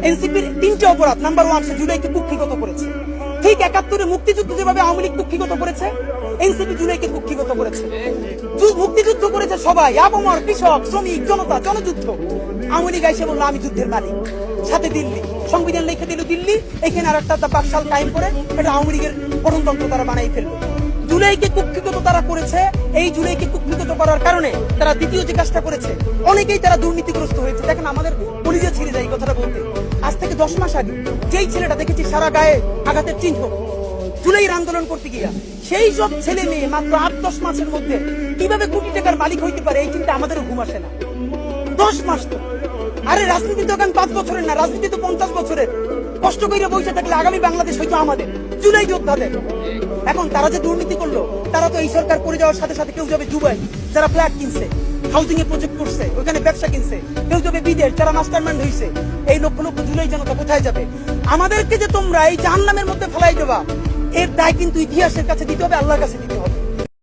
এনসিপির তিনটে অপরাধ। নাম্বার 1, সে জুলাইকে কুক্ষিগত করেছে। ঠিক 71-এ মুক্তিযুদ্ধ যেভাবে আওয়ামী লীগ কুক্ষিগত করেছে, এনসিপি জুলাইকে কুক্ষিগত করেছে। মুক্তিযুদ্ধ করেছে সবাই, আবমর, কৃষক, শ্রমিক, জনতা, জনযুদ্ধ। আওয়ামী লীগ এসে বললো আমি যুদ্ধের মালিক, সাথে দিল্লি সংবিধান লিখে দিল দিল্লি, এখানে আর একটা বাকশাল কায়েম করে এটা আওয়ামী লীগের গঠনতন্ত্র তারা বানাই ফেললো। জুলাইকে কুক্ষিগত তারা করেছে। এই জুলাইকে কুক্ষিগত করার কারণে তারা দ্বিতীয় যে কাজটা করেছে, অনেকেই তারা দুর্নীতিগ্রস্ত হয়েছে। দেখেন, আমাদের কলিজা ছিঁড়ে যায় এই কথাটা বলতে। আজ থেকে 10 মাস আগে যেই ছেলেটা দেখেছি সারা গায়ে আঘাতের চিহ্ন জুলাইয়ের আন্দোলন করতে গিয়া, সেই সব ছেলে মেয়ে মাত্র 8-10 মাসের মধ্যে কিভাবে কোটি টাকার মালিক হইতে পারে, এই চিন্তা আমাদেরও ঘুম আসে না। 10 মাস তো, আরে রাজনীতি তো এখন 5 বছরের না, রাজনীতি তো 50 বছরের। কষ্ট করে বসে থাকলে আগামী বাংলাদেশ হয়তো আমাদের, জুলাই যোদ্ধাদের। এখন তারা যে দুর্নীতি করলো, তারা তো এই সরকার পড়ে যাওয়ার সাথে সাথে কেউ যাবে দুবাই, যারা ফ্ল্যাট কিনছে, হাউজিং এ প্রজেক্ট করছে, ওখানে ব্যবসা কিনছে, কেউ যাবে বিদেশ, যারা মাস্টারমাইন্ড হয়েছে। এই লক্ষ লক্ষ জুলাই জনতা কোথায় যাবে? আমাদেরকে যে তোমরা এই জাহান্নামের মধ্যে ফেলাই দেবা, এর দায় কিন্তু ইতিহাসের কাছে দিতে হবে, আল্লাহর কাছে দিতে হবে।